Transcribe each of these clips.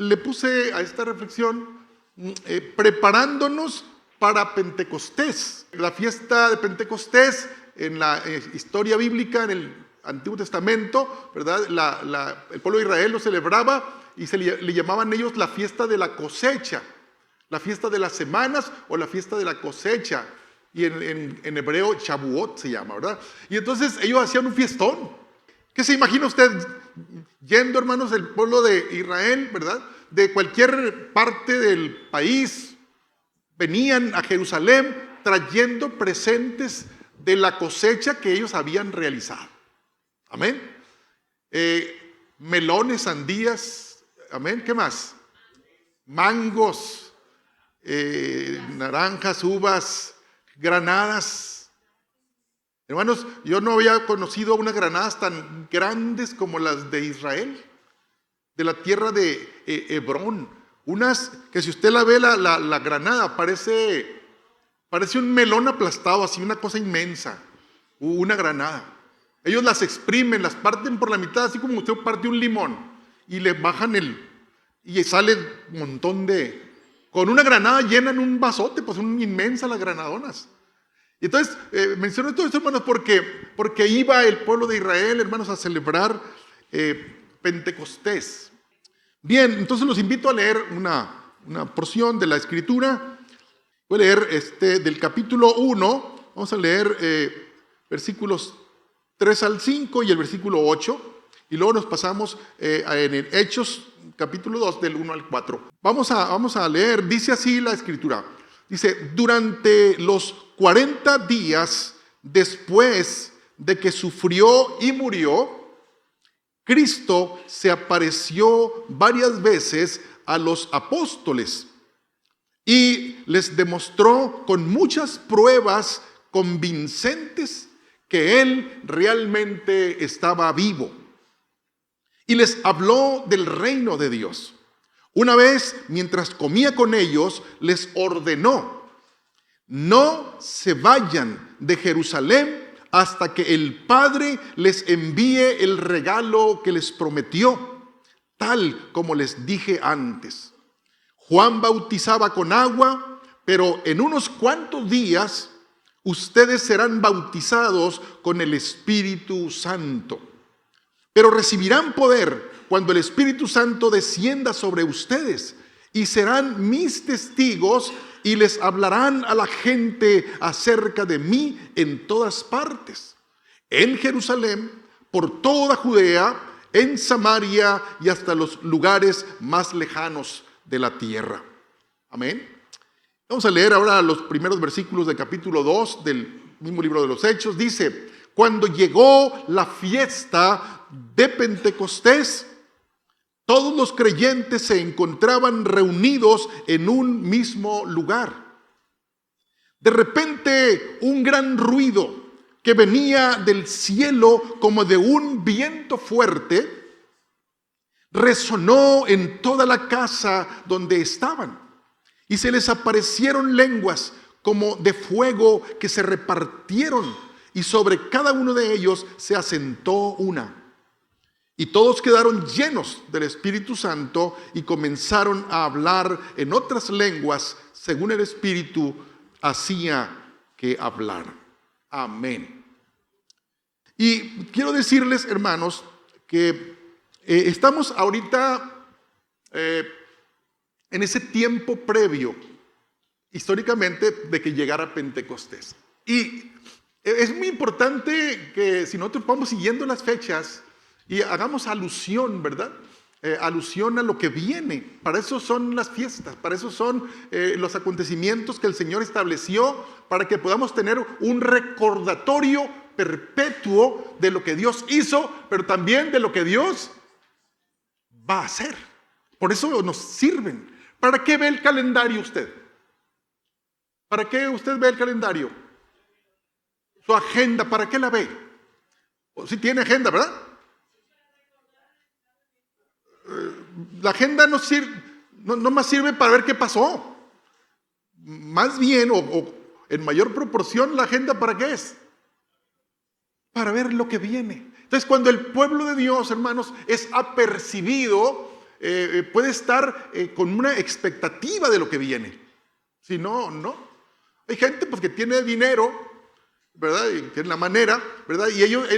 le puse a esta reflexión preparándonos para Pentecostés. La fiesta de Pentecostés en la historia bíblica, en el Antiguo Testamento, ¿verdad? El pueblo de Israel lo celebraba y le llamaban ellos la fiesta de la cosecha, la fiesta de las semanas o la fiesta de la cosecha. Y en hebreo Shavuot se llama, ¿verdad? Y entonces ellos hacían un fiestón. ¿Qué se imagina usted yendo, hermanos, del pueblo de Israel, ¿verdad? De cualquier parte del país, venían a Jerusalén trayendo presentes de la cosecha que ellos habían realizado. Amén. Melones, sandías, amén. ¿Qué más? Mangos, naranjas, uvas, granadas. Hermanos, yo no había conocido unas granadas tan grandes como las de Israel, de la tierra de Hebrón. Unas que si usted la ve, la granada parece un melón aplastado, así una cosa inmensa, una granada. Ellos las exprimen, las parten por la mitad, así como usted parte un limón, y le bajan y sale un montón con una granada llenan un vasote, pues son inmensas las granadonas. Entonces, menciono todo esto, hermanos, porque iba el pueblo de Israel, hermanos, a celebrar Pentecostés. Bien, entonces los invito a leer una porción de la Escritura. Voy a leer del capítulo 1, vamos a leer versículos 3 al 5 y el versículo 8, y luego nos pasamos en el Hechos, capítulo 2, del 1 al 4. Vamos a leer, dice así la Escritura. Dice, durante los 40 días después de que sufrió y murió, Cristo se apareció varias veces a los apóstoles y les demostró con muchas pruebas convincentes que Él realmente estaba vivo. Y les habló del reino de Dios. Una vez, mientras comía con ellos, les ordenó: no se vayan de Jerusalén hasta que el Padre les envíe el regalo que les prometió, tal como les dije antes. Juan bautizaba con agua, pero en unos cuantos días ustedes serán bautizados con el Espíritu Santo. Pero recibirán poder cuando el Espíritu Santo descienda sobre ustedes, y serán mis testigos y les hablarán a la gente acerca de mí en todas partes, en Jerusalén, por toda Judea, en Samaria y hasta los lugares más lejanos de la tierra. Amén. Vamos a leer ahora los primeros versículos del capítulo 2 del mismo libro de los Hechos. Dice, cuando llegó la fiesta de Pentecostés, todos los creyentes se encontraban reunidos en un mismo lugar. De repente, un gran ruido que venía del cielo como de un viento fuerte resonó en toda la casa donde estaban, y se les aparecieron lenguas como de fuego que se repartieron, y sobre cada uno de ellos se asentó una. Y todos quedaron llenos del Espíritu Santo y comenzaron a hablar en otras lenguas según el Espíritu hacía que hablaran. Amén. Y quiero decirles, hermanos, que estamos ahorita en ese tiempo previo, históricamente, de que llegara Pentecostés. Y es muy importante que si nosotros vamos siguiendo las fechas y hagamos alusión, ¿verdad? Alusión a lo que viene. Para eso son las fiestas, para eso son los acontecimientos que el Señor estableció, para que podamos tener un recordatorio perpetuo de lo que Dios hizo, pero también de lo que Dios va a hacer. Por eso nos sirven. ¿Para qué ve el calendario usted? ¿Para qué usted ve el calendario? Su agenda, ¿para qué la ve? Si tiene agenda, ¿verdad? La agenda no más sirve para ver qué pasó. Más bien, o en mayor proporción, la agenda ¿para qué es? Para ver lo que viene. Entonces, cuando el pueblo de Dios, hermanos, es apercibido puede estar con una expectativa de lo que viene. Si no, no. Hay gente pues, que tiene dinero, ¿verdad? Y tiene la manera, ¿verdad? Y ellos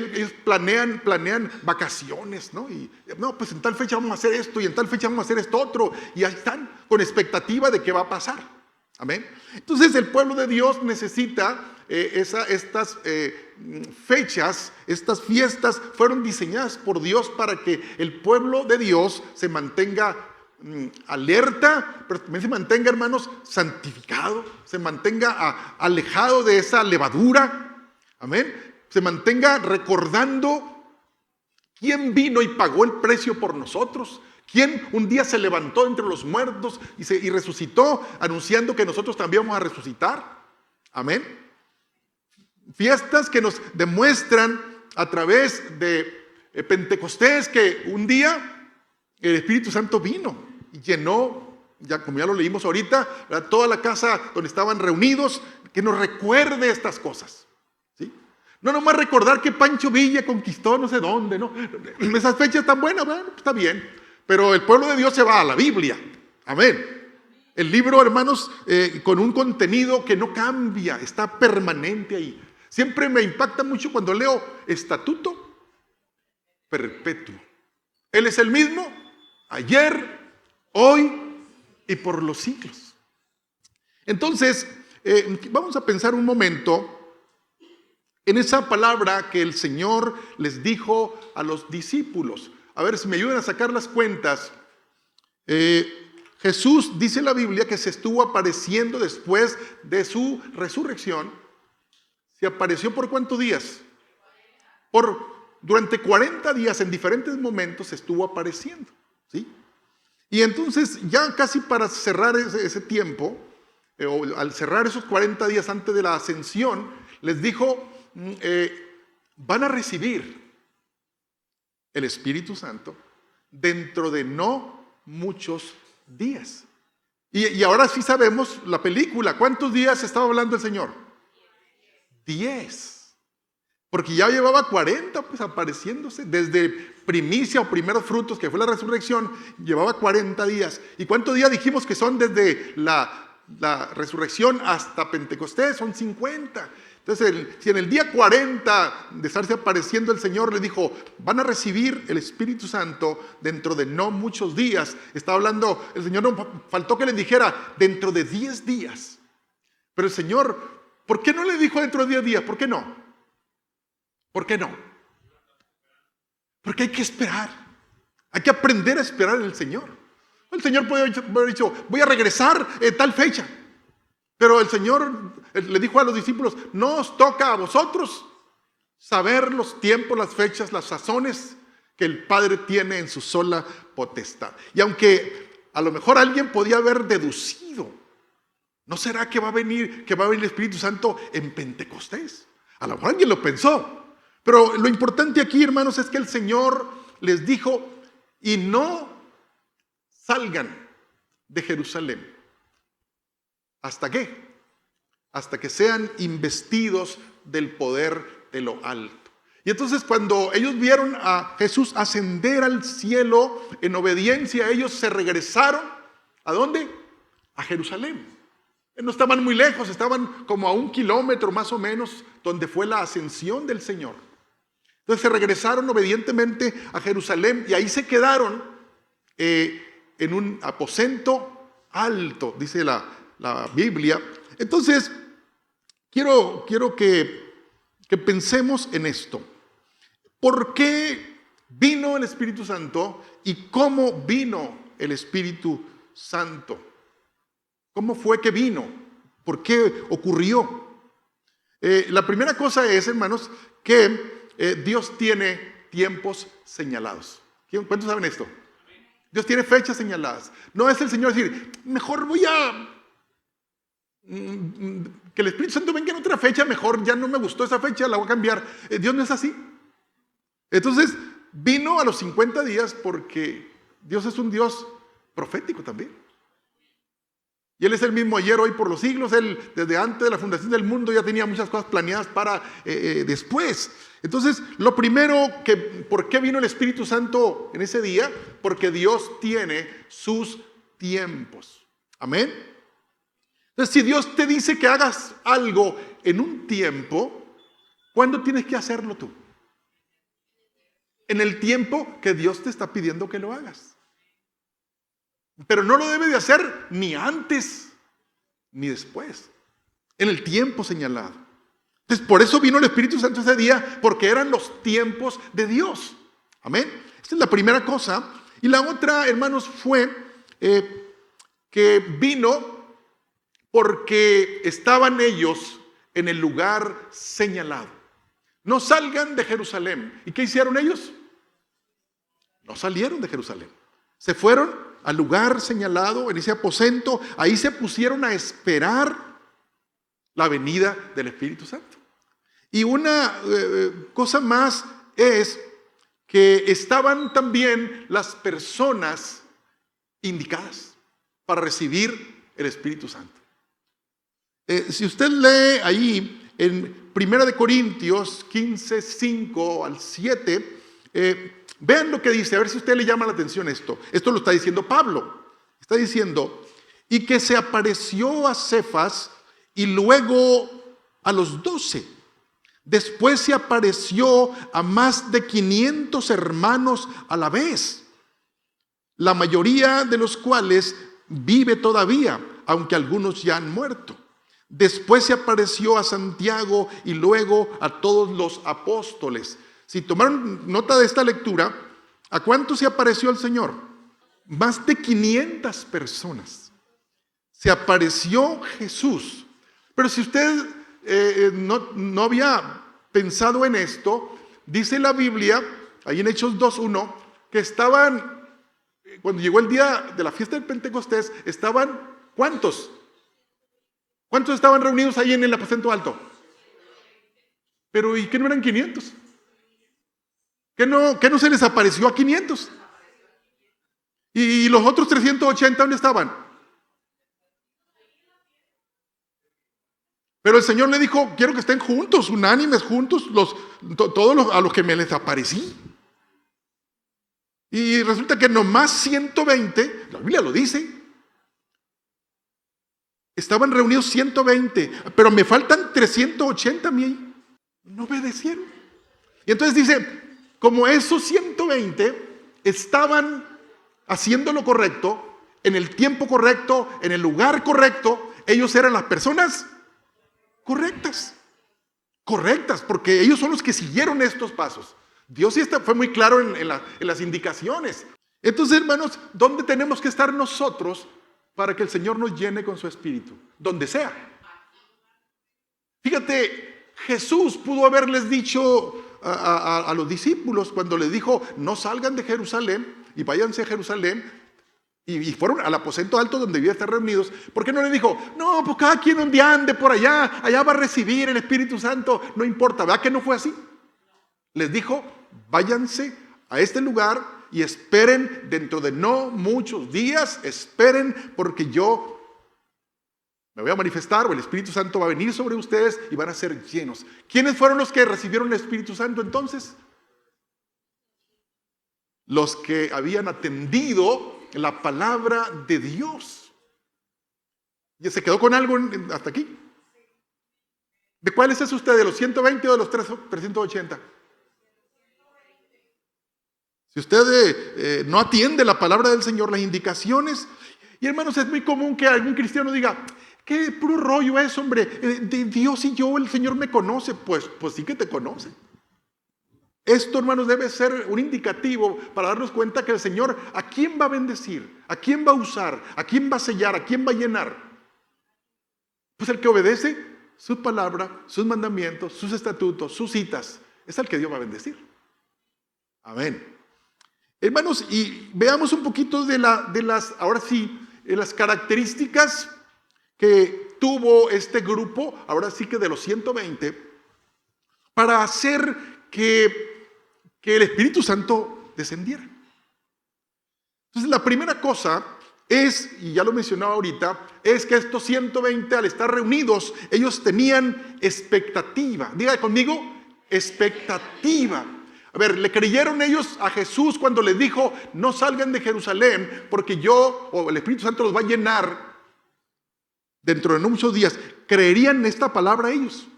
planean vacaciones, ¿no? Y no, pues en tal fecha vamos a hacer esto y en tal fecha vamos a hacer esto otro. Y ahí están con expectativa de qué va a pasar. Amén. Entonces el pueblo de Dios necesita estas fechas, estas fiestas fueron diseñadas por Dios para que el pueblo de Dios se mantenga alerta, pero también se mantenga, hermanos, santificado, se mantenga alejado de esa levadura, amén, se mantenga recordando quién vino y pagó el precio por nosotros, quién un día se levantó entre los muertos y resucitó, anunciando que nosotros también vamos a resucitar, amén. Fiestas que nos demuestran a través de Pentecostés que un día el Espíritu Santo vino y llenó, como ya lo leímos ahorita, toda la casa donde estaban reunidos, que nos recuerde estas cosas, ¿sí? No nomás recordar que Pancho Villa conquistó no sé dónde, ¿no? Esas fechas están buenas, bueno, está bien, pero el pueblo de Dios se va a la Biblia, amén. El libro, hermanos, con un contenido que no cambia, está permanente ahí. Siempre me impacta mucho cuando leo estatuto perpetuo. Él es el mismo ayer, hoy y por los siglos. Entonces, vamos a pensar un momento en esa palabra que el Señor les dijo a los discípulos. A ver si me ayudan a sacar las cuentas. Jesús, dice la Biblia, que se estuvo apareciendo después de su resurrección. ¿Se apareció por cuántos días? Durante 40 días, en diferentes momentos, se estuvo apareciendo, ¿sí? Y entonces, ya casi para cerrar ese tiempo, o al cerrar esos 40 días antes de la ascensión, les dijo, van a recibir el Espíritu Santo dentro de no muchos días. Y ahora sí sabemos la película. ¿Cuántos días estaba hablando el Señor? 10. Porque ya llevaba 40 pues apareciéndose. Desde primicia o primeros frutos, que fue la resurrección, llevaba 40 días. ¿Y cuántos días dijimos que son desde la resurrección hasta Pentecostés? Son 50. Entonces, si en el día 40 de estarse apareciendo el Señor le dijo, van a recibir el Espíritu Santo dentro de no muchos días. Está hablando, el Señor no faltó que le dijera dentro de 10 días. Pero el Señor, ¿por qué no le dijo dentro de 10 días? ¿Por qué no? ¿Por qué no? Porque hay que esperar. Hay que aprender a esperar en el Señor. El Señor puede haber dicho, voy a regresar en tal fecha. Pero el Señor le dijo a los discípulos, no os toca a vosotros saber los tiempos, las fechas, las sazones que el Padre tiene en su sola potestad. Y aunque a lo mejor alguien podía haber deducido, ¿no será que va a venir el Espíritu Santo en Pentecostés? A lo mejor alguien lo pensó. Pero lo importante aquí, hermanos, es que el Señor les dijo, y no salgan de Jerusalén. ¿Hasta qué? Hasta que sean investidos del poder de lo alto. Y entonces cuando ellos vieron a Jesús ascender al cielo en obediencia, ellos se regresaron. ¿A dónde? A Jerusalén. No estaban muy lejos, estaban como a 1 kilómetro más o menos donde fue la ascensión del Señor. Entonces se regresaron obedientemente a Jerusalén y ahí se quedaron en un aposento alto, dice la Biblia. Entonces, quiero que pensemos en esto. ¿Por qué vino el Espíritu Santo y cómo vino el Espíritu Santo? ¿Cómo fue que vino? ¿Por qué ocurrió? La primera cosa es, hermanos, que Dios tiene tiempos señalados. ¿Cuántos saben esto? Dios tiene fechas señaladas. No es el Señor decir, mejor voy a... que el Espíritu Santo venga en otra fecha, mejor ya no me gustó esa fecha, la voy a cambiar. Dios no es así. Entonces, vino a los 50 días porque Dios es un Dios profético también. Y Él es el mismo ayer, hoy, por los siglos. Él, desde antes de la fundación del mundo, ya tenía muchas cosas planeadas para después. Entonces, lo primero, ¿por qué vino el Espíritu Santo en ese día? Porque Dios tiene sus tiempos. Amén. Entonces, si Dios te dice que hagas algo en un tiempo, ¿cuándo tienes que hacerlo tú? En el tiempo que Dios te está pidiendo que lo hagas. Pero no lo debe de hacer ni antes ni después, en el tiempo señalado. Entonces, por eso vino el Espíritu Santo ese día, porque eran los tiempos de Dios. Amén. Esta es la primera cosa. Y la otra, hermanos, fue que vino porque estaban ellos en el lugar señalado. No salgan de Jerusalén. ¿Y qué hicieron ellos? No salieron de Jerusalén. Se fueron al lugar señalado, en ese aposento. Ahí se pusieron a esperar la venida del Espíritu Santo. Y una cosa más es que estaban también las personas indicadas para recibir el Espíritu Santo. Si usted lee ahí en 1 Corintios 15, 5 al 7, vean lo que dice, a ver si a usted le llama la atención esto. Esto lo está diciendo Pablo. Está diciendo, y que se apareció a Cefas y luego a los 12. Después se apareció a más de 500 hermanos a la vez, la mayoría de los cuales vive todavía, aunque algunos ya han muerto. Después se apareció a Santiago y luego a todos los apóstoles. Si tomaron nota de esta lectura, ¿a cuántos se apareció el Señor? Más de 500 personas. Se apareció Jesús. Pero si usted no había pensado en esto, dice la Biblia, ahí en Hechos 2:1, que estaban, cuando llegó el día de la fiesta del Pentecostés, estaban, ¿cuántos? ¿Cuántos estaban reunidos ahí en el aposento alto? Pero ¿y qué no eran 500? ¿Qué no se les apareció a 500? ¿Y los otros 380 dónde estaban? Pero el Señor le dijo, quiero que estén juntos, unánimes, juntos, todos a los que me les aparecí. Y resulta que nomás 120, la Biblia lo dice, estaban reunidos 120, pero me faltan 380 a mí. No obedecieron. Y entonces dice, como esos 120 estaban haciendo lo correcto, en el tiempo correcto, en el lugar correcto, ellos eran las personas correctas, porque ellos son los que siguieron estos pasos. Dios sí fue muy claro en las indicaciones. Entonces, hermanos, ¿dónde tenemos que estar nosotros para que el Señor nos llene con su Espíritu? Donde sea. Fíjate, Jesús pudo haberles dicho a los discípulos cuando les dijo, no salgan de Jerusalén y váyanse a Jerusalén, y fueron al aposento alto donde debían estar reunidos. ¿Por qué no le dijo, no, pues cada quien donde ande por allá va a recibir el Espíritu Santo, no importa? ¿Verdad que no fue así? Les dijo, váyanse a este lugar y esperen dentro de no muchos días, esperen porque yo me voy a manifestar, o el Espíritu Santo va a venir sobre ustedes y van a ser llenos. ¿Quiénes fueron los que recibieron el Espíritu Santo entonces? Los que habían atendido la palabra de Dios. ¿Y se quedó con algo hasta aquí? ¿De cuáles es usted? ¿De los 120 o de los 380? Si usted no atiende la palabra del Señor, las indicaciones, y hermanos, es muy común que algún cristiano diga, qué puro rollo es, hombre, de Dios y yo, el Señor me conoce. Pues sí que te conoce. Esto, hermanos, debe ser un indicativo para darnos cuenta que el Señor, ¿a quién va a bendecir? ¿A quién va a usar? ¿A quién va a sellar? ¿A quién va a llenar? Pues el que obedece su palabra, sus mandamientos, sus estatutos, sus citas, es el que Dios va a bendecir. Amén. Hermanos, y veamos un poquito de las, ahora sí, las características que tuvo este grupo, ahora sí que de los 120, para hacer que el Espíritu Santo descendiera. Entonces, la primera cosa y ya lo mencionaba ahorita, es que estos 120 al estar reunidos, ellos tenían expectativa. Diga conmigo, expectativa. A ver, ¿le creyeron ellos a Jesús cuando les dijo, no salgan de Jerusalén porque yo, o el Espíritu Santo los va a llenar dentro de no muchos días? ¿Creerían en esta palabra ellos?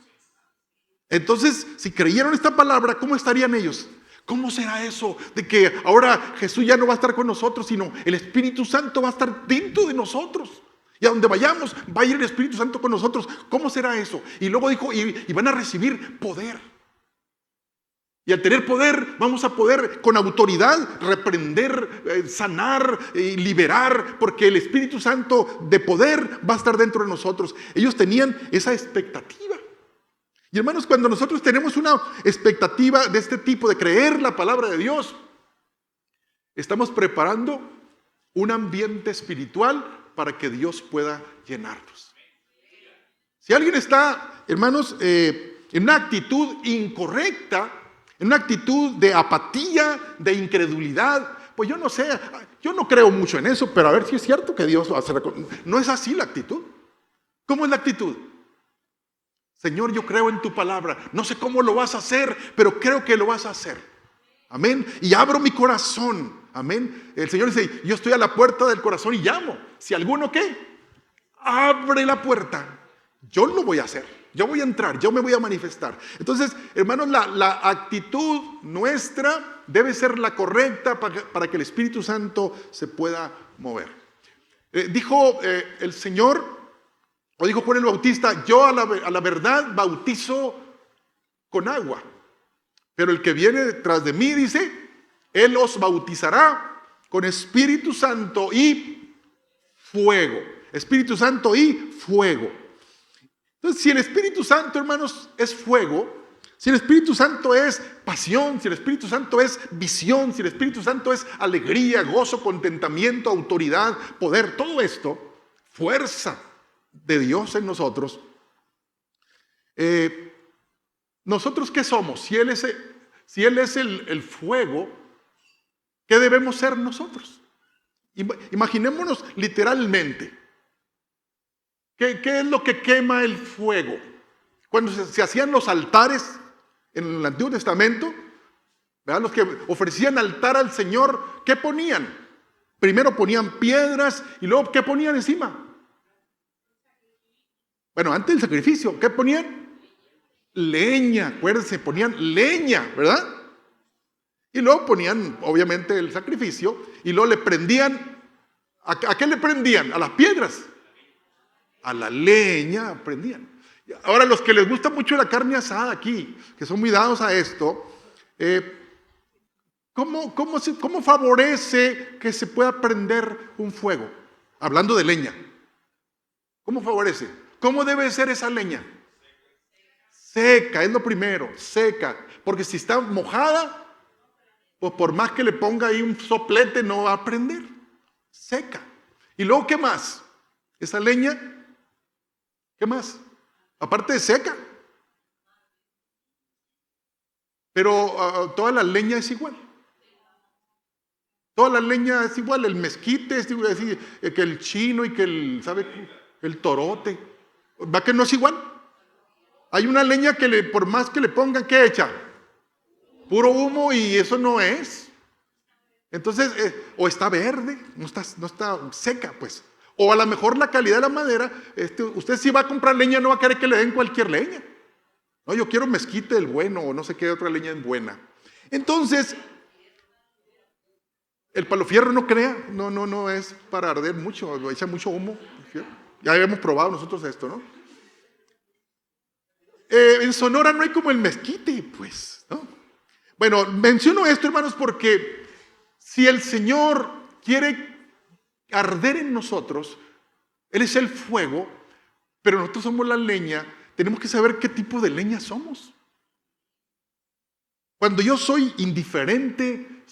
Entonces, si creyeron esta palabra, ¿cómo estarían ellos? ¿Cómo será eso de que ahora Jesús ya no va a estar con nosotros, sino el Espíritu Santo va a estar dentro de nosotros? Y a donde vayamos, va a ir el Espíritu Santo con nosotros. ¿Cómo será eso? Y luego dijo, y van a recibir poder. Y al tener poder, vamos a poder con autoridad reprender, sanar y liberar, porque el Espíritu Santo de poder va a estar dentro de nosotros. Ellos tenían esa expectativa. Y hermanos, cuando nosotros tenemos una expectativa de este tipo, de creer la palabra de Dios, estamos preparando un ambiente espiritual para que Dios pueda llenarnos. Si alguien está, hermanos, en una actitud incorrecta, en una actitud de apatía, de incredulidad, pues yo no sé, yo no creo mucho en eso, pero a ver si es cierto que Dios va a hacer. No es así la actitud. ¿Cómo es la actitud? Señor, yo creo en tu palabra. No sé cómo lo vas a hacer, pero creo que lo vas a hacer. Amén. Y abro mi corazón. Amén. El Señor dice, yo estoy a la puerta del corazón y llamo. Si alguno, ¿qué? Abre la puerta. Yo lo voy a hacer. Yo voy a entrar. Yo me voy a manifestar. Entonces, hermanos, la actitud nuestra debe ser la correcta para que el Espíritu Santo se pueda mover. Dijo el Señor, o dijo Juan el Bautista, yo a la verdad bautizo con agua, pero el que viene detrás de mí, dice, Él os bautizará con Espíritu Santo y fuego. Espíritu Santo y fuego. Entonces, si el Espíritu Santo, hermanos, es fuego, si el Espíritu Santo es pasión, si el Espíritu Santo es visión, si el Espíritu Santo es alegría, gozo, contentamiento, autoridad, poder, todo esto, fuerza de Dios en nosotros, ¿nosotros qué somos? Si Él es el fuego, ¿qué debemos ser nosotros? Imaginémonos literalmente. ¿Qué es lo que quema el fuego? Cuando se hacían los altares en el Antiguo Testamento, ¿verdad? Los que ofrecían altar al Señor, ¿qué ponían? Primero ponían piedras y luego ¿qué ponían encima? Bueno, antes del sacrificio, ¿qué ponían? Leña, acuérdense, ponían leña, ¿verdad? Y luego ponían, obviamente, el sacrificio, y luego le prendían, ¿a qué le prendían? A las piedras, a la leña prendían. Ahora, los que les gusta mucho la carne asada aquí, que son muy dados a esto, ¿cómo favorece que se pueda prender un fuego? Hablando de leña, ¿cómo favorece? ¿Cómo debe ser esa leña? Seca, es lo primero, seca. Porque si está mojada, pues por más que le ponga ahí un soplete, no va a prender. Seca. Y luego, ¿qué más? Esa leña, ¿qué más? Aparte de seca. Pero toda la leña es igual. Toda la leña es igual. El mezquite, es decir, que el chino y que el torote. ¿Va que no es igual? Hay una leña que por más que le pongan, ¿qué echa? Puro humo, y eso no es. Entonces, o está verde, no está seca, pues. O a lo mejor la calidad de la madera, usted si va a comprar leña no va a querer que le den cualquier leña. No, yo quiero mezquite del bueno, o no sé qué otra leña es buena. Entonces, el palofierro no crea, no es para arder mucho, echa mucho humo. Ya habíamos probado nosotros esto, ¿no? En Sonora no hay como el mezquite, pues, ¿no? Bueno, menciono esto, hermanos, porque si el Señor quiere arder en nosotros, Él es el fuego, pero nosotros somos la leña, tenemos que saber qué tipo de leña somos. Cuando yo soy indiferente,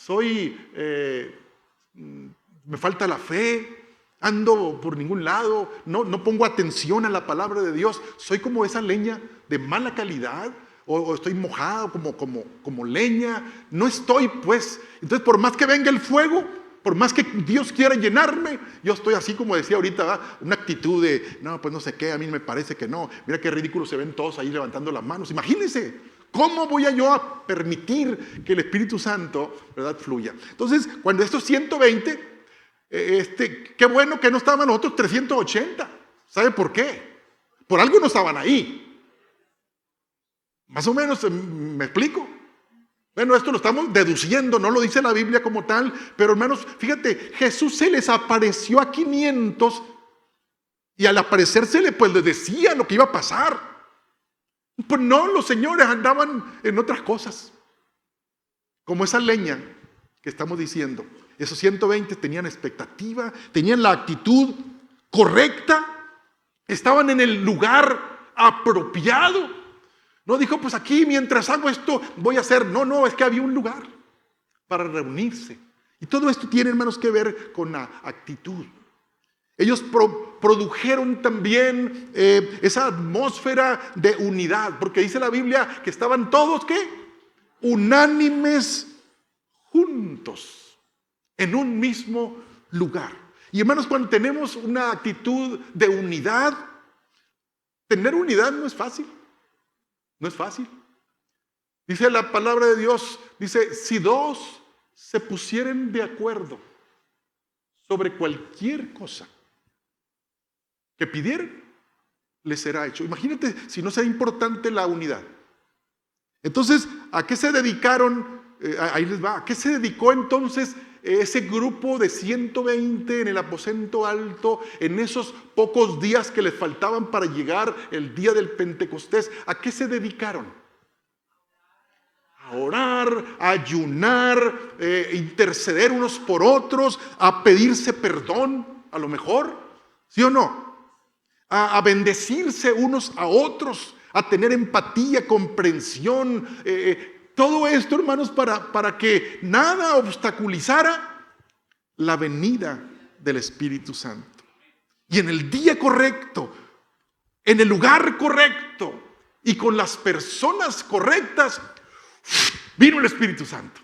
me falta la fe, ando por ningún lado, no pongo atención a la palabra de Dios, soy como esa leña de mala calidad, o estoy mojado como leña, no estoy, pues. Entonces, por más que venga el fuego, Por más que Dios quiera llenarme, yo estoy así como decía ahorita, ¿verdad? Una actitud de, no, pues no sé qué, a mí me parece que no. Mira qué ridículo se ven todos ahí levantando las manos. Imagínense, ¿cómo voy yo a permitir que el Espíritu Santo, ¿verdad?, fluya? Entonces, cuando estos 120, qué bueno que no estaban los otros 380. ¿Sabe por qué? Por algo no estaban ahí. Más o menos, ¿me explico? Bueno, esto lo estamos deduciendo, no lo dice la Biblia como tal, pero hermanos, fíjate, Jesús se les apareció a 500 y al aparecérsele pues les decía lo que iba a pasar. Pues no, los señores andaban en otras cosas, como esa leña que estamos diciendo. Esos 120 tenían expectativa, tenían la actitud correcta, estaban en el lugar apropiado. No dijo, pues aquí mientras hago esto voy a hacer. No, es que había un lugar para reunirse. Y todo esto tiene, hermanos, que ver con la actitud. Ellos produjeron también esa atmósfera de unidad, porque dice la Biblia que estaban todos, ¿qué? Unánimes juntos, en un mismo lugar. Y hermanos, cuando tenemos una actitud de unidad, tener unidad no es fácil. No es fácil. Dice la palabra de Dios, dice, si dos se pusieren de acuerdo sobre cualquier cosa que pidieran, les será hecho. Imagínate si no sea importante la unidad. Entonces, ¿a qué se dedicaron? Ahí les va. ¿A qué se dedicó entonces ese grupo de 120 en el aposento alto, en esos pocos días que les faltaban para llegar el día del Pentecostés? ¿A qué se dedicaron? A orar, a ayunar, interceder unos por otros, a pedirse perdón, a lo mejor, ¿sí o no? A bendecirse unos a otros, a tener empatía, comprensión, todo esto, hermanos, para que nada obstaculizara la venida del Espíritu Santo. Y en el día correcto, en el lugar correcto y con las personas correctas, vino el Espíritu Santo.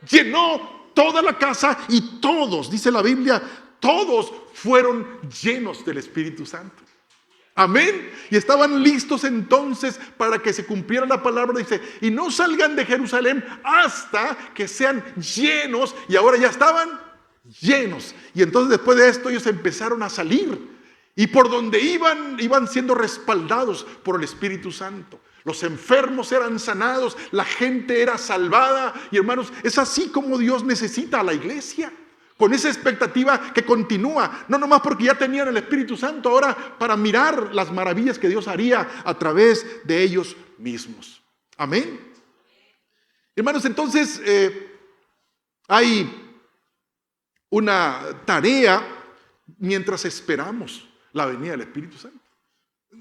Llenó toda la casa y todos, dice la Biblia, todos fueron llenos del Espíritu Santo. Amén. Y estaban listos entonces para que se cumpliera la palabra. Dice, y no salgan de Jerusalén hasta que sean llenos. Y ahora ya estaban llenos. Y entonces después de esto ellos empezaron a salir. Y por donde iban siendo respaldados por el Espíritu Santo. Los enfermos eran sanados, la gente era salvada. Y hermanos, es así como Dios necesita a la iglesia. Con esa expectativa que continúa, no nomás porque ya tenían el Espíritu Santo, ahora para mirar las maravillas que Dios haría a través de ellos mismos. Amén. Hermanos, entonces hay una tarea mientras esperamos la venida del Espíritu Santo.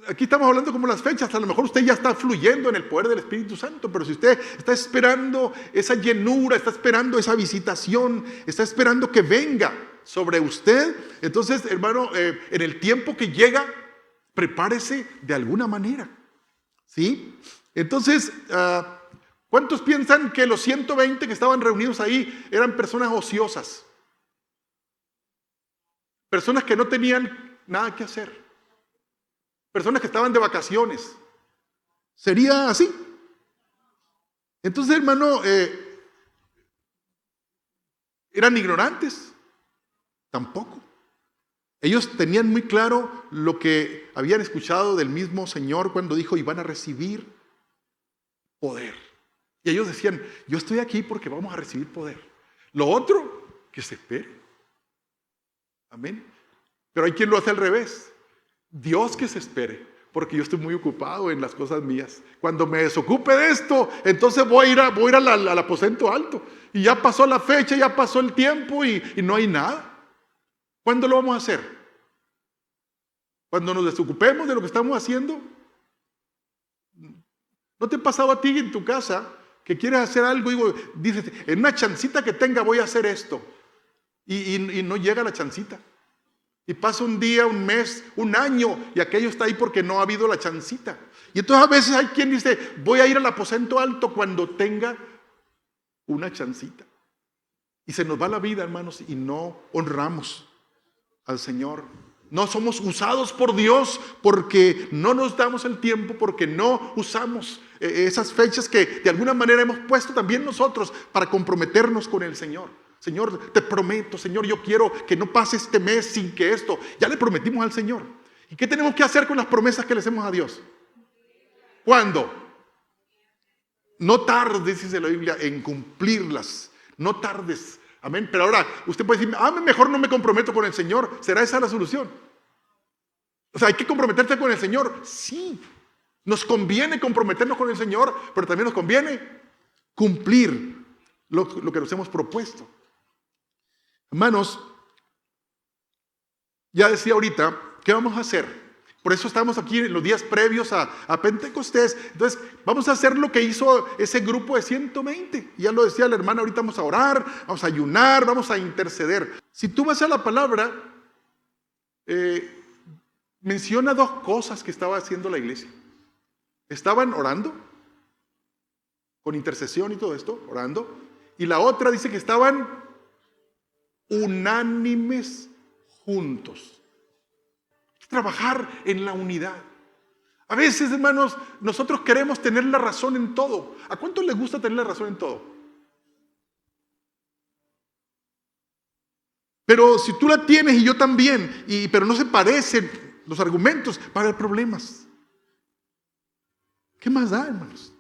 Aquí estamos hablando como las fechas, a lo mejor usted ya está fluyendo en el poder del Espíritu Santo, pero si usted está esperando esa llenura, está esperando esa visitación, está esperando que venga sobre usted, entonces, hermano, en el tiempo que llega, prepárese de alguna manera, ¿sí? Entonces, ¿cuántos piensan que los 120 que estaban reunidos ahí eran personas ociosas? Personas que no tenían nada que hacer. Personas que estaban de vacaciones. ¿Sería así? Entonces, hermano, ¿eran ignorantes? Tampoco. Ellos tenían muy claro lo que habían escuchado del mismo Señor cuando dijo, y van a recibir poder. Y ellos decían, yo estoy aquí porque vamos a recibir poder. Lo otro, que se espere. Amén. Pero hay quien lo hace al revés. Dios que se espere, porque yo estoy muy ocupado en las cosas mías. Cuando me desocupe de esto, entonces voy a ir al aposento alto. Y ya pasó la fecha, ya pasó el tiempo y no hay nada. ¿Cuándo lo vamos a hacer? ¿Cuando nos desocupemos de lo que estamos haciendo? ¿No te ha pasado a ti en tu casa que quieres hacer algo y dices, en una chancita que tenga voy a hacer esto? Y no llega la chancita. Y pasa un día, un mes, un año, y aquello está ahí porque no ha habido la chancita. Y entonces a veces hay quien dice, voy a ir al aposento alto cuando tenga una chancita. Y se nos va la vida, hermanos, y no honramos al Señor. No somos usados por Dios porque no nos damos el tiempo, porque no usamos esas fechas que de alguna manera hemos puesto también nosotros para comprometernos con el Señor. Señor, te prometo, Señor, yo quiero que no pase este mes sin que esto. Ya le prometimos al Señor. ¿Y qué tenemos que hacer con las promesas que le hacemos a Dios? ¿Cuándo? No tardes, dice la Biblia, en cumplirlas. No tardes. Amén. Pero ahora, usted puede decir, mejor no me comprometo con el Señor. ¿Será esa la solución? O sea, ¿hay que comprometerse con el Señor? Sí. Nos conviene comprometernos con el Señor, pero también nos conviene cumplir lo que nos hemos propuesto. Hermanos, ya decía ahorita, ¿qué vamos a hacer? Por eso estamos aquí en los días previos a Pentecostés. Entonces, vamos a hacer lo que hizo ese grupo de 120. Ya lo decía la hermana, ahorita vamos a orar, vamos a ayunar, vamos a interceder. Si tú vas a la palabra, menciona dos cosas que estaba haciendo la iglesia. Estaban orando, con intercesión y todo esto, orando. Y la otra dice que estaban unánimes juntos. Trabajar en la unidad. A veces, hermanos, nosotros queremos tener la razón en todo. ¿A cuántos les gusta tener la razón en todo? Pero si tú la tienes y yo también, pero no se parecen los argumentos, va a haber problemas. ¿Qué más da, hermanos?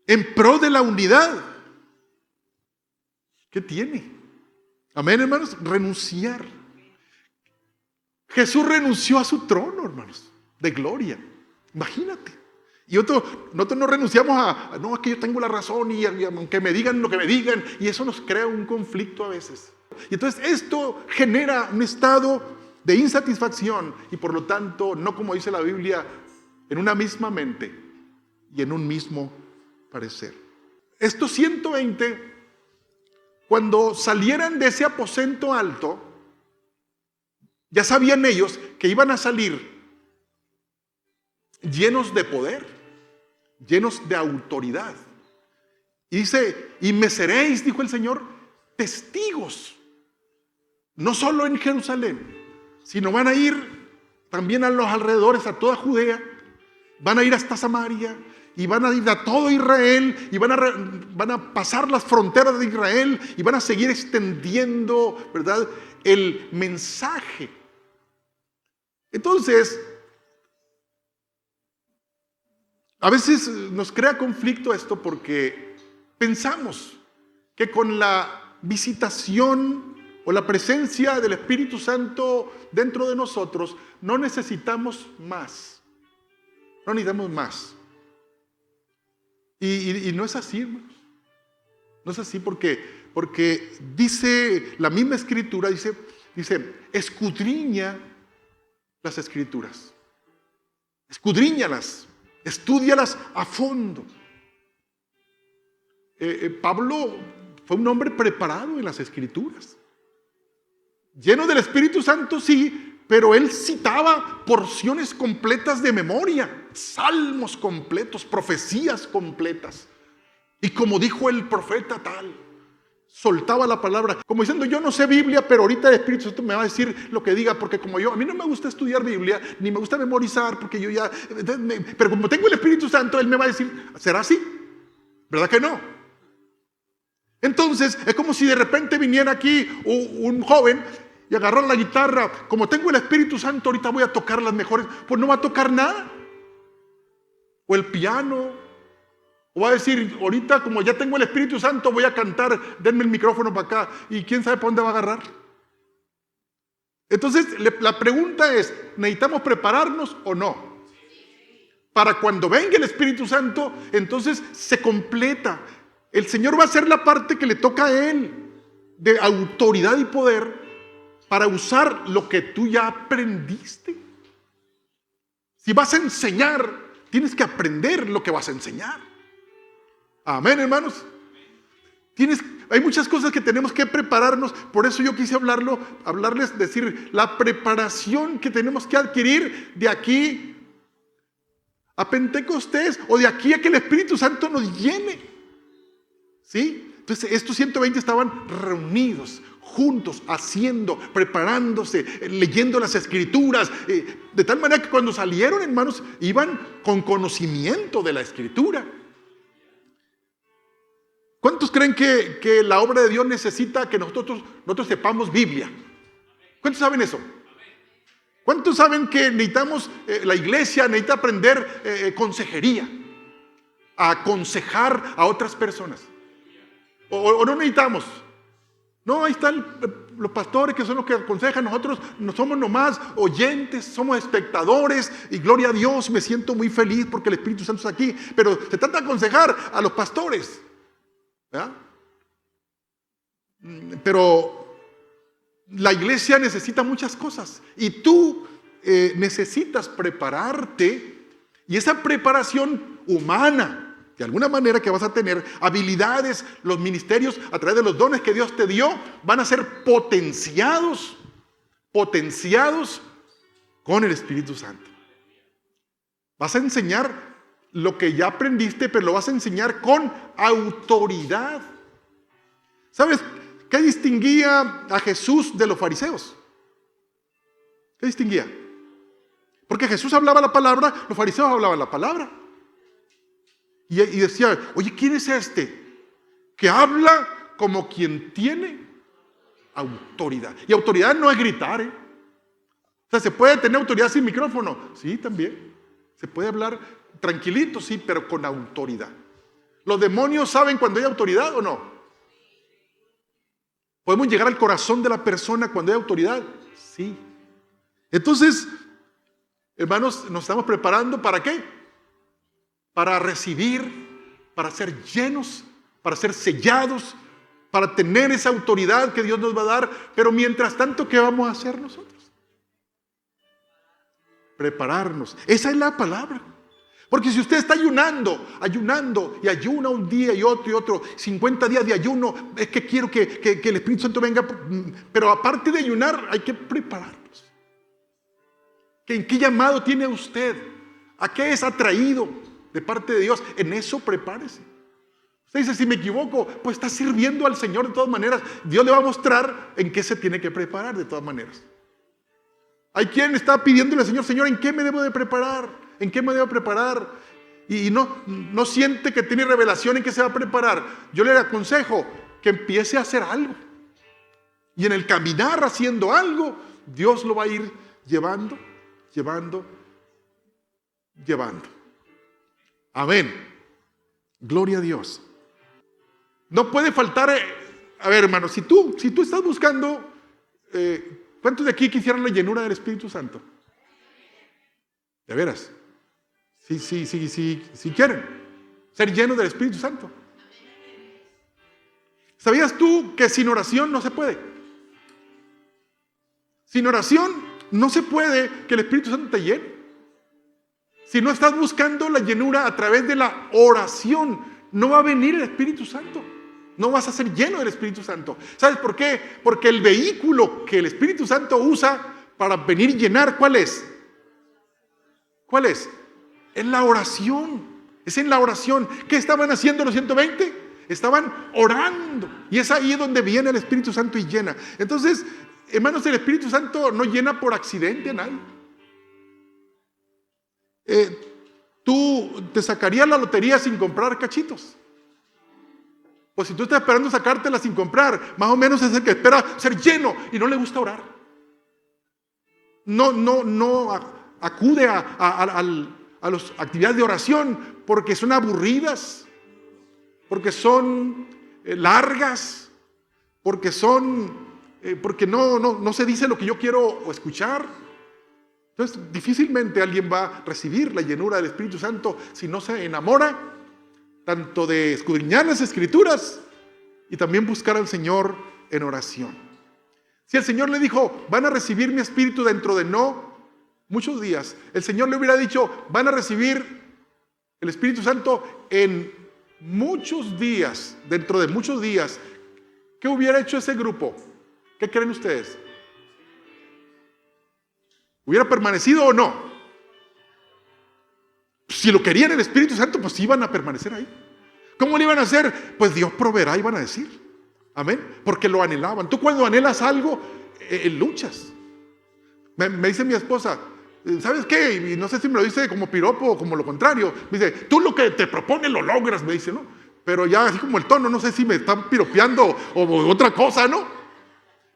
En pro de la unidad. ¿Qué tiene? Amén, hermanos. Renunciar. Jesús renunció a su trono, hermanos, de gloria. Imagínate. Y nosotros no renunciamos no, es que yo tengo la razón y aunque me digan lo que me digan, y eso nos crea un conflicto a veces. Y entonces esto genera un estado de insatisfacción y por lo tanto, no como dice la Biblia, en una misma mente y en un mismo parecer. Estos 120, cuando salieran de ese aposento alto, ya sabían ellos que iban a salir llenos de poder, llenos de autoridad. Y dice, y me seréis, dijo el Señor, testigos, no solo en Jerusalén, sino van a ir también a los alrededores, a toda Judea, van a ir hasta Samaria, y van a ir a todo Israel, y van a pasar las fronteras de Israel, y van a seguir extendiendo, ¿verdad?, el mensaje. Entonces, a veces nos crea conflicto esto porque pensamos que con la visitación o la presencia del Espíritu Santo dentro de nosotros no necesitamos más. No necesitamos más. Y no es así, hermanos. No es así porque dice la misma Escritura, dice, escudriña las Escrituras. Escudriñalas, estúdialas a fondo. Pablo fue un hombre preparado en las Escrituras. Lleno del Espíritu Santo, sí, pero él citaba porciones completas de memoria, salmos completos, profecías completas. Y como dijo el profeta tal, soltaba la palabra, como diciendo, yo no sé Biblia, pero ahorita el Espíritu Santo me va a decir lo que diga, porque como a mí no me gusta estudiar Biblia, ni me gusta memorizar, porque yo ya, pero como tengo el Espíritu Santo, Él me va a decir, ¿será así? ¿Verdad que no? Entonces, es como si de repente viniera aquí un joven y agarrara la guitarra, como tengo el Espíritu Santo, ahorita voy a tocar las mejores, pues no va a tocar nada. O el piano, o va a decir, ahorita como ya tengo el Espíritu Santo, voy a cantar, denme el micrófono para acá, y quién sabe para dónde va a agarrar. Entonces, la pregunta es, ¿necesitamos prepararnos o no? Para cuando venga el Espíritu Santo, entonces se completa. El Señor va a hacer la parte que le toca a Él, de autoridad y poder, para usar lo que tú ya aprendiste. Si vas a enseñar, tienes que aprender lo que vas a enseñar. Amén, hermanos. Hay muchas cosas que tenemos que prepararnos. Por eso yo quise hablarles, decir, la preparación que tenemos que adquirir de aquí a Pentecostés, o de aquí a que el Espíritu Santo nos llene. ¿Sí? Entonces estos 120 estaban reunidos, juntos, haciendo, preparándose, leyendo las escrituras, de tal manera que cuando salieron, hermanos, iban con conocimiento de la escritura. ¿Cuántos creen que la obra de Dios necesita que nosotros sepamos Biblia? ¿Cuántos saben eso? ¿Cuántos saben que necesitamos, la iglesia necesita aprender consejería? A aconsejar a otras personas. ¿O no necesitamos? No, ahí están los pastores que son los que aconsejan. Nosotros no somos nomás oyentes, somos espectadores. Y gloria a Dios, me siento muy feliz porque el Espíritu Santo está aquí. Pero se trata de aconsejar a los pastores, ¿verdad? Pero la iglesia necesita muchas cosas. Y tú necesitas prepararte. Y esa preparación humana, de alguna manera que vas a tener habilidades, los ministerios a través de los dones que Dios te dio, van a ser potenciados con el Espíritu Santo. Vas a enseñar lo que ya aprendiste, pero lo vas a enseñar con autoridad. ¿Sabes qué distinguía a Jesús de los fariseos? ¿Qué distinguía? Porque Jesús hablaba la palabra, los fariseos hablaban la palabra. Y decía, oye, ¿quién es este? Que habla como quien tiene autoridad. Y autoridad no es gritar, O sea, ¿se puede tener autoridad sin micrófono? Sí, también. Se puede hablar tranquilito, sí, pero con autoridad. ¿Los demonios saben cuando hay autoridad o no? ¿Podemos llegar al corazón de la persona cuando hay autoridad? Sí. Entonces, hermanos, nos estamos preparando ¿para qué? Para recibir, para ser llenos, para ser sellados, para tener esa autoridad que Dios nos va a dar. Pero mientras tanto, ¿qué vamos a hacer nosotros? Prepararnos. Esa es la palabra. Porque si usted está ayunando y ayuna un día y otro, 50 días de ayuno, es que quiero que el Espíritu Santo venga. Pero aparte de ayunar, hay que prepararnos. ¿En qué llamado tiene usted? ¿A qué es atraído de parte de Dios? En eso prepárese. Usted dice, si me equivoco, pues está sirviendo al Señor de todas maneras. Dios le va a mostrar en qué se tiene que preparar de todas maneras. Hay quien está pidiéndole al Señor, Señor, ¿en qué me debo de preparar? ¿En qué me debo preparar? Y no siente que tiene revelación en qué se va a preparar. Yo le aconsejo que empiece a hacer algo. Y en el caminar haciendo algo, Dios lo va a ir llevando. Amén. Gloria a Dios. No puede faltar, a ver, hermano, si tú estás buscando, ¿cuántos de aquí quisieran la llenura del Espíritu Santo? ¿De veras? Sí quieren ser llenos del Espíritu Santo. ¿Sabías tú que sin oración no se puede? Sin oración no se puede que el Espíritu Santo te llene. Si no estás buscando la llenura a través de la oración, no va a venir el Espíritu Santo. No vas a ser lleno del Espíritu Santo. ¿Sabes por qué? Porque el vehículo que el Espíritu Santo usa para venir y llenar, ¿cuál es? ¿Cuál es? Es la oración. Es en la oración. ¿Qué estaban haciendo los 120? Estaban orando. Y es ahí donde viene el Espíritu Santo y llena. Entonces, hermanos, el Espíritu Santo no llena por accidente a nadie. Tú te sacarías la lotería sin comprar cachitos. Pues si tú estás esperando sacártela sin comprar, más o menos es el que espera ser lleno y no le gusta orar. No acude a las actividades de oración porque son aburridas, porque son largas, porque no se dice lo que yo quiero escuchar. Entonces, difícilmente alguien va a recibir la llenura del Espíritu Santo si no se enamora tanto de escudriñar las Escrituras y también buscar al Señor en oración. Si el Señor le dijo, van a recibir mi Espíritu dentro de muchos días, el Señor le hubiera dicho, van a recibir el Espíritu Santo en muchos días, dentro de muchos días, ¿qué hubiera hecho ese grupo? ¿Qué creen ustedes? ¿Hubiera permanecido o no? Si lo querían el Espíritu Santo, pues iban a permanecer ahí. ¿Cómo le iban a hacer? Pues Dios proveerá, iban a decir. Amén. Porque lo anhelaban. Tú cuando anhelas algo, luchas. Me dice mi esposa, ¿sabes qué? Y no sé si me lo dice como piropo o como lo contrario. Me dice, tú lo que te propones lo logras, me dice, ¿no? Pero ya así como el tono, no sé si me están piropeando o otra cosa, ¿no?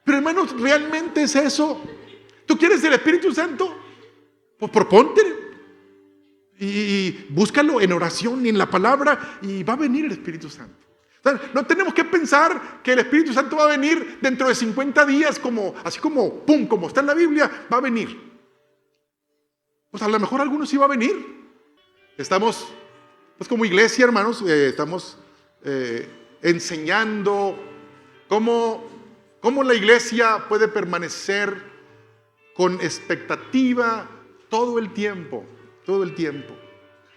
Pero hermanos, ¿realmente es eso? ¿Tú quieres el Espíritu Santo? Pues proponte y búscalo en oración y en la palabra y va a venir el Espíritu Santo. O sea, no tenemos que pensar que el Espíritu Santo va a venir dentro de 50 días, así como, pum, como está en la Biblia, va a venir. Pues a lo mejor algunos sí va a venir. Estamos, pues como iglesia, hermanos, estamos enseñando cómo la iglesia puede permanecer con expectativa todo el tiempo, todo el tiempo.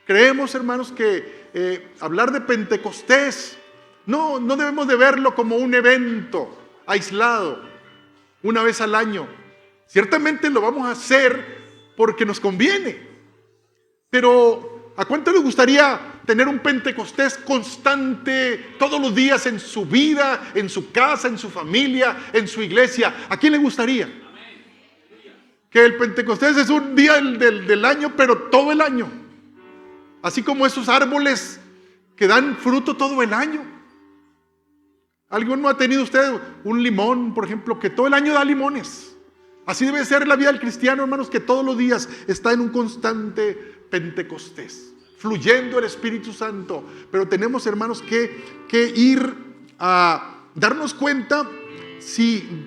Creemos, hermanos, que hablar de Pentecostés no debemos de verlo como un evento aislado, una vez al año. Ciertamente lo vamos a hacer porque nos conviene. Pero ¿a cuánto les gustaría tener un Pentecostés constante todos los días en su vida, en su casa, en su familia, en su iglesia? ¿A quién le gustaría? Que el Pentecostés es un día del año, pero todo el año. Así como esos árboles que dan fruto todo el año. ¿Alguno ha tenido usted un limón, por ejemplo, que todo el año da limones? Así debe ser la vida del cristiano, hermanos, que todos los días está en un constante Pentecostés, fluyendo el Espíritu Santo. Pero tenemos, hermanos, que ir a darnos cuenta si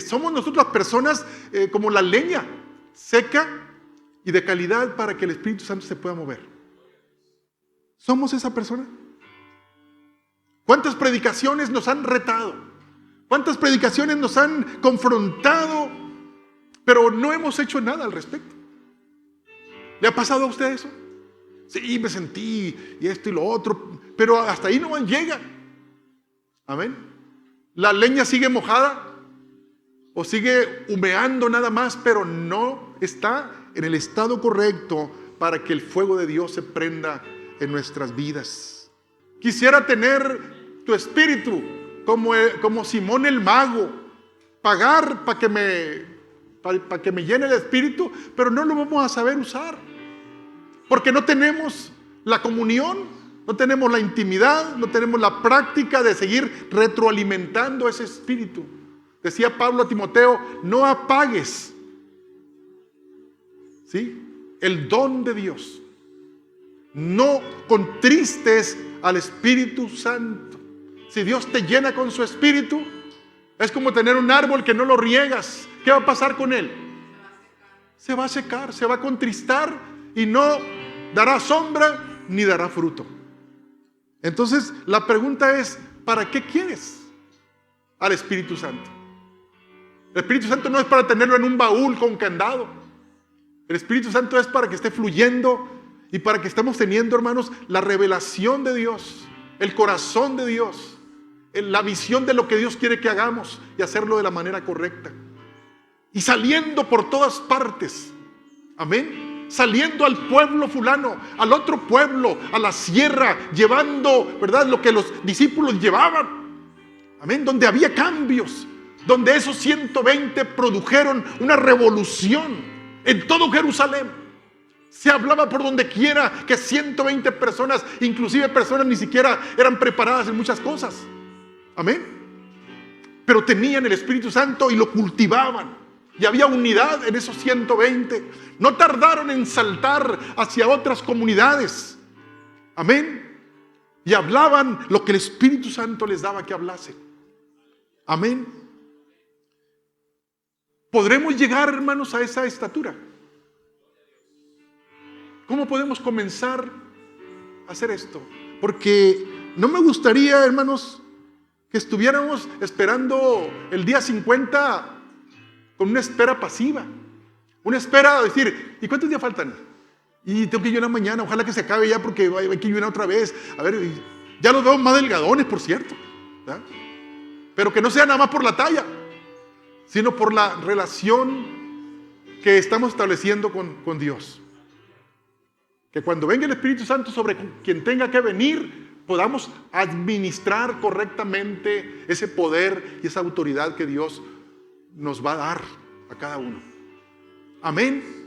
somos nosotros las personas como la leña seca y de calidad para que el Espíritu Santo se pueda mover. ¿Somos esa persona? ¿Cuántas predicaciones nos han retado? ¿Cuántas predicaciones nos han confrontado? Pero no hemos hecho nada al respecto. ¿Le ha pasado a usted eso? Sí, me sentí y esto y lo otro, pero hasta ahí no llega. Amén. La leña sigue mojada o sigue humeando nada más, pero no está en el estado correcto para que el fuego de Dios se prenda en nuestras vidas. Quisiera tener tu espíritu como Simón el mago, pagar para que me llene el espíritu, pero no lo vamos a saber usar, porque no tenemos la comunión, no tenemos la intimidad, no tenemos la práctica de seguir retroalimentando ese espíritu. Decía Pablo a Timoteo, no apagues, ¿sí?, el don de Dios. No contristes al Espíritu Santo. Si Dios te llena con su Espíritu, es como tener un árbol que no lo riegas. ¿Qué va a pasar con él? Se va a secar, se va a contristar y no dará sombra ni dará fruto. Entonces la pregunta es, ¿para qué quieres al Espíritu Santo? El Espíritu Santo no es para tenerlo en un baúl con candado. El Espíritu Santo es para que esté fluyendo y para que estemos teniendo, hermanos, la revelación de Dios, el corazón de Dios, la visión de lo que Dios quiere que hagamos y hacerlo de la manera correcta. Y saliendo por todas partes, amén, saliendo al pueblo fulano, al otro pueblo, a la sierra, llevando, ¿verdad?, lo que los discípulos llevaban, amén, donde había cambios, donde esos 120 produjeron una revolución en todo Jerusalén. Se hablaba por donde quiera que 120 personas, inclusive personas ni siquiera eran preparadas en muchas cosas, amén, pero tenían el Espíritu Santo y lo cultivaban. Y había unidad en esos 120. No tardaron en saltar hacia otras comunidades. Amén. Y hablaban lo que el Espíritu Santo les daba que hablasen. Amén. ¿Podremos llegar, hermanos, a esa estatura? ¿Cómo podemos comenzar a hacer esto? Porque no me gustaría, hermanos, que estuviéramos esperando el día 50 con una espera pasiva, una espera de decir, ¿y cuántos días faltan? Y tengo que ayunar mañana, ojalá que se acabe ya porque hay que ayunar otra vez. A ver, ya los veo más delgadones, por cierto, ¿verdad? Pero que no sea nada más por la talla, sino por la relación que estamos estableciendo con Dios. Que cuando venga el Espíritu Santo sobre quien tenga que venir, podamos administrar correctamente ese poder y esa autoridad que Dios nos va a dar a cada uno. Amén.